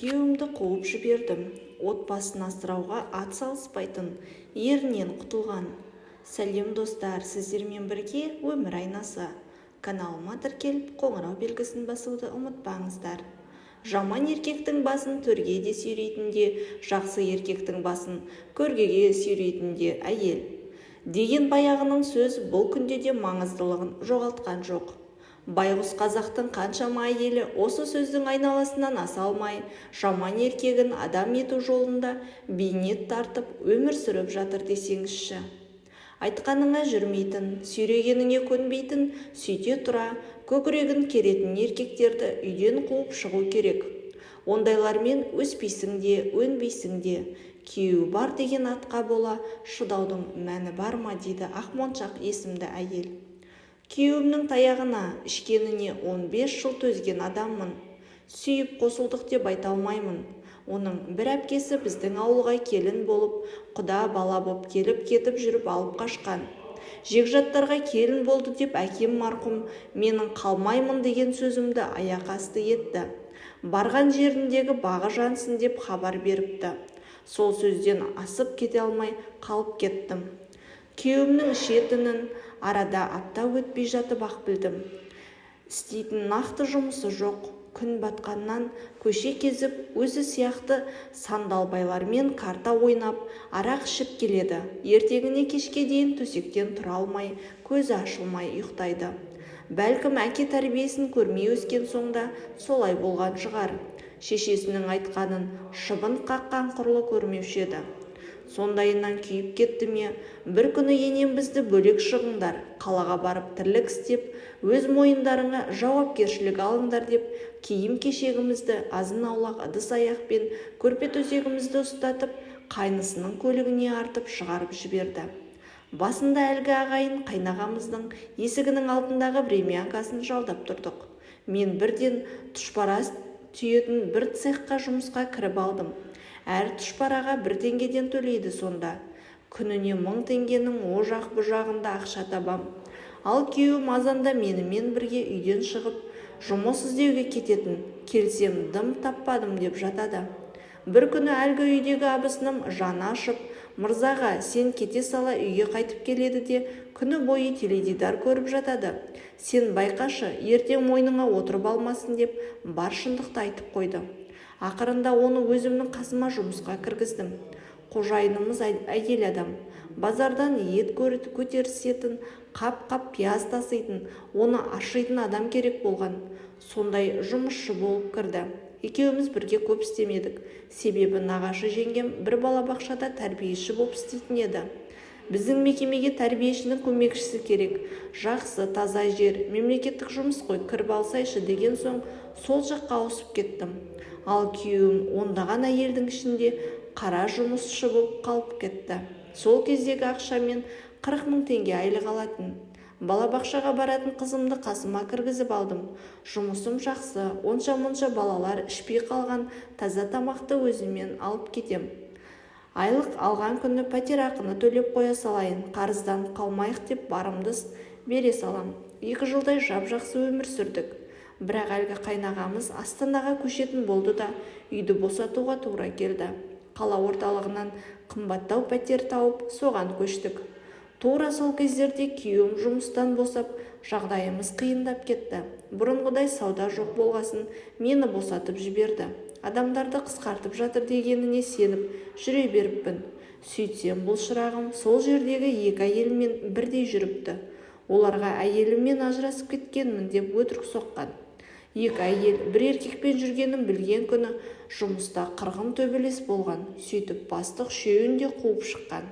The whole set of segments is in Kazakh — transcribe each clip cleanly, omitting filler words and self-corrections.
Күйеуімді қуып жібердім. Отбасын асырауға ат салыспайтын, ерінен құтылған. Сәлем достар, сіздермен бірге өмір айнасы. Каналыма тіркеліп, қоңырау белгісін басуды ұмытпаңыздар. Жаман еркектің басын төрге де сүйрейтінде, жақсы еркектің басын көргеге сүйрейтінде әйел. Деген баяғының сөз бұл күнде де маңыздылығын жоғалтқан жоқ. Байғұс қазақтың қаншама әйелі осы сөздің айналасынан аса алмай, жаман еркегін адам ету жолында бейнет тартып өмір сүріп жатыр десеңізші. Айтқаныңа жүрмейтін, сүйрегеніңе көнбейтін, сөйте тұра көкірегін керетін еркектерді үйден қуып шығу керек. Ондайлармен өспейсің де, өнбейсің де. Күйеуі бар деген атқа бола шыдаудың мәні бар ма, дейді Ақмоншақ есімді әйел. Күйеуімнің таяғына, ішкеніне 15 жыл төзген адаммын. Сүйіп қосылдық деп айта алмаймын. Оның бір әпкесі біздің ауылға келін болып, құда бала боп келіп кетіп жүріп алып қашқан. Жекжаттарға келін болды деп әкем марқұм менің қалмаймын деген сөзімді аяқ асты етті. Барған жеріндегі бағы жансын деп хабар беріпті. Сол сөзден асып кете алмай қалып кеттім. Күйеуімнің ішетінін арада апта өтпей жатып ақ білдім. Істейтін нақты жұмысы жоқ. Күн батқаннан көше кезіп, өзі сияқты сандалбайлармен карта ойнап, арақ ішіп келеді. Ертеңіне кешке дейін төсектен тұра алмай, көзі ашылмай ұйықтайды. Бәлкім әке тәрбиесін көрмей өскен соңда солай болған шығар. Шешесінің айтқанын шыбын қаққан құрлы көрмеуші еді. Сондайынан күйіп кетті ме, бір күні енем бізді бөлек шығыңдар, қалаға барып тірлік істеп, өз мойындарыңа жауапкершілік алыңдар деп, киім-кешегімізді азын-аулақ ыдыс-аяқпен көрпе-төсегімізді ұстатып, қайнысының көлігіне артып шығарып жіберді. Басында әлгі ағайын қайнағамыздың есігінің алдындағы времянкасын жалдап тұрдық. Мен бірден тұшпара түйетін бір цехқа жұмысқа кіріп алдым. Әр тұшпараға 1 теңгеден төлейді сонда. Күніне 1000 теңгенің о жақ бұ жағында ақша табам. Ал күйеуім азанда менімен бірге үйден шығып, жұмыс іздеуге кететін. Келсем дым таппадым деп жатады. Бір күні әлгі үйдегі абысыным жаны ашып, мырзаға сен кете сала үйге қайтып келеді де, күні бойы теледидар көріп жатады. Сен байқашы, ертең мойныңа отырып алмасын деп бар шындықты айтып қойды. Ақырында оны өзімнің қасыма жұмысқа кіргіздім. Қожайынымыз әйел адам. Базардан ет көтерісетін, қап-қап пияз таситын, оны ашитын адам керек болған. Сондай жұмысшы болып кірді. Екеуміз бірге көп істемедік. Себебі нағашы жеңгем бір балабақшада тәрбиеші болып істейтін еді. Біздің мекемеге тәрбиешінің көмекшісі керек. Жақсы, таза жер, мемлекеттік жұмыс қой, кіріп алсайшы деген соң сол жаққа ауысып кеттім. Ал күйеуім ондаған әйелдің ішінде қара жұмысшы болып қалып кетті. Сол кездегі ақшамен 40 000 теңге айлық алатын. Балабақшаға баратын қызымды қасыма кіргізіп алдым. Жұмысым жақсы, онша-мұнша балалар ішпей қалған таза тамақты өзімен алып кетем. Айлық алған күні пәтер ақыны төлеп қоя салайын, қарыздан қалмайық деп барымды бере салам. 2 жылдай жап-жақсы өмір сүрдік. Бірақ әлгі қайнағамыз Астанаға көшетін болды да, үйді босатуға тура келді. Қала орталығынан қымбаттау пәтер тауып, соған көштік. Тура сол кездерде күйеуім жұмыстан босап, жағдайымыз қиындап кетті. Бұрынғыдай сауда жоқ болғасын, мені босатып жіберді. Адамдарды қысқартып жатыр дегеніне сеніп жүре беріппін. Сөйтсем бұл шырағым сол жердегі 2 әйелмен бірдей жүріпті. Оларға әйеліммен ажырасып кеткенмін деп өтірік соққан. 2 әйел бір еркекпен жүргенін білген күні жұмыста қырғын төбелес болған. Сөйтіп бастық үшеуін де қуып шыққан.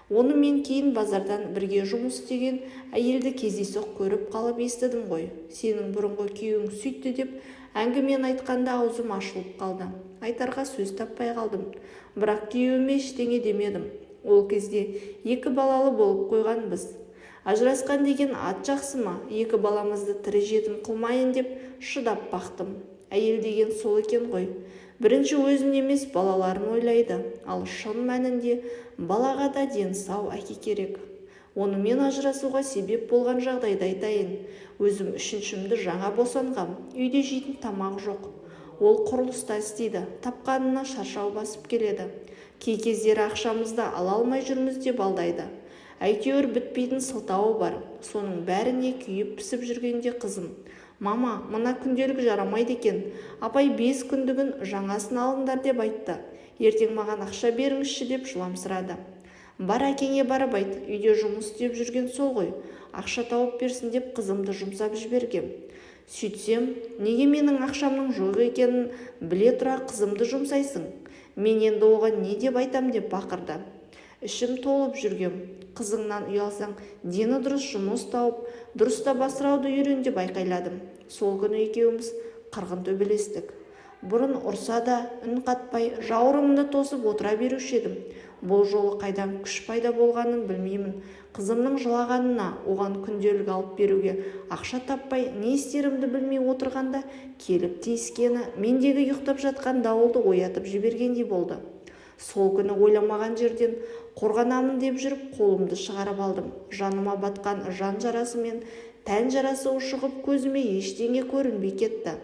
Оны мен кейін базардан бірге жұмыс істеген әйелді кездейсоқ көріп қалып естідім ғой. Сенің бұрынғы күйеуің сөйтті деп әңгімен айтқанда аузым ашылып қалды. Айтарға сөз таппай қалдым. Бірақ күйеуіме ештеңе демедім. Ол кезде 2 балалы болып қойғанбыз. Ажырасқан деген ат жақсы ма? 2 баламызды тірі жетім қылмайын деп шыдап бақтым. Әйел деген сол екен ғой. Бірінші өзін емес балаларын ойлайды. Ал шын мәнінде балаға да дені сау әке керек. Онымен ажырасуға себеп болған жағдайды айтайын. Өзім үшіншімді жаңа босанғам. Үйде жейтін тамақ жоқ. Ол құрылыста істейді, тапқанына шаршау басып келеді. Кей кездері ақшамызды ала алмай жүрміз деп алдайды. Әйтеуір бітпейтін сылтауы бар. Соның бәріне күйіп пісіп жүргенде қызым: «Мама, мына күнделік жарамайды екен. Апай 5 күндігін жаңасын алыңдар деп айтты. Ертең маған ақша беріңізші» деп жыламсырады. «Бар, әкеңе барып айт, үйде жұмыс істеп жүрген сол ғой. Ақша тауып берсін деп қызымды жұмсап жібергем. Сөйтсем, неге менің ақшамның жоқ екенін біле тұра қызымды жұмсайсың? Мен енді оған не деп айтам» деп бақырды. Ішім толып жүргем. «Қызыңнан ұялсаң, дені дұрыс жұмыс тауып, дұрыстап асырауды үйрен» деп айқайладым. Сол күні екеуміз қырғын төбелестік. Бұрын ұрса да үн қатпай жауырымды тосып отыра беруші едім. Бұл жолы қайдан күш пайда болғанын білмеймін. Қызымның жылағанына, оған күнделік алып беруге ақша таппай не істерімді білмей отырғанда келіп тиіскені мендегі ұйықтап жатқан дауылды оятып жібергендей болды. Сол күні ойламаған жерден қорғанамын деп жүріп қолымды шығарып алдым. Жаныма батқан жан жарасы мен тән жарасы ушығып көзіме ештеңе көрінбей кетті.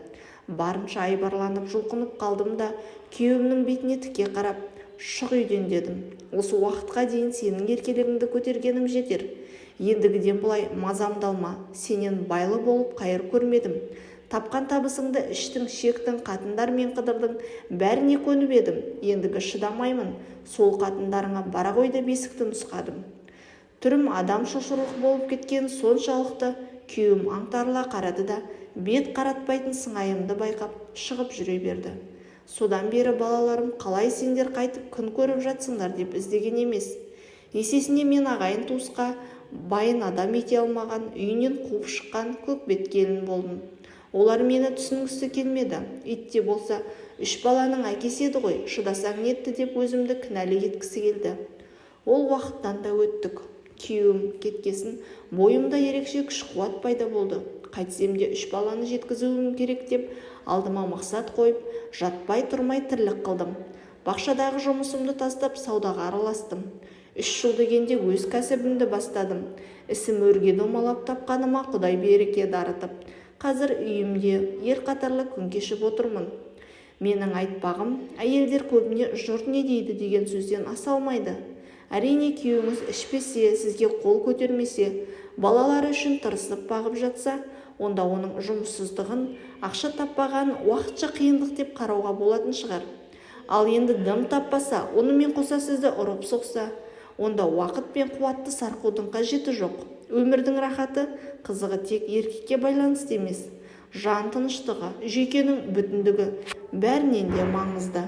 Барынша айбарланып жұлқынып қалдым да күйеуімнің бетіне тіке қарап: «Шық үйден» дедім. «Осы уақытқа дейін сенің еркелігіңді көтергенім жетер. Ендігіден бұлай мазамды алма. Сенен байлы болып қайыр көрмедім. Тапқан табысыңды іштің, шектің, қатындар мен қыдырдың бәріне көніп едім. Ендігі шыдамаймын. Сол қатындарыңа бара ғой» деп бесікті нұсқадым. Түрім адам шошырлық болып кеткен соншалықты күйеуім аңтарыла қарады да бет қаратпайтын сыңайымды байқап шығып жүре берді. Содан бері балаларым қалай сендер қайтып күн көріп жатсыңдар деп іздеген емес. Есесіне мен ағайын туысқа байын адам ете алмаған, үйінен қуып шыққан көкбет келін болдым. Олар мені түсінгісі келмеді. Итте болса 3 баланың әкесі еді ғой, шыдасаң нетті деп өзімді кінәлі еткісі келді. Ол уақыттан да өттік. Күйеуім кеткесін бойымда ерекше күш-қуат пайда болды. Қайтсем де 3 баланы жеткізуім керек деп алдыма мақсат қойып, жатпай тұрмай тірлік қылдым. Бақшадағы жұмысымды тастап саудаға араластым. 3 жыл дегенде өз кәсібімді бастадым. Ісім өрге домалап, тапқаныма Құдай береке дарытып, қазір үйімде ер қатарлы күн кешіп отырмын. Менің айтпағым, әйелдер көбіне жұрт не дейді деген сөзден аса алмайды. Әрине, күйеуіңіз ішпесе, сізге қол көтермесе, балалары үшін тырысып бағып жатса, онда оның жұмыссыздығын, ақша таппаған уақытша қиындық деп қарауға болатын шығар. Ал енді дым таппаса, онымен қоса сізді ұрып соқса, онда уақыт пен қуатты сарқудың қажеті жоқ. Өмірдің рахаты, қызығы тек еркекке байланысты емес. Жан тыныштығы, жүйкенің бүтіндігі бәрінен де маңызды.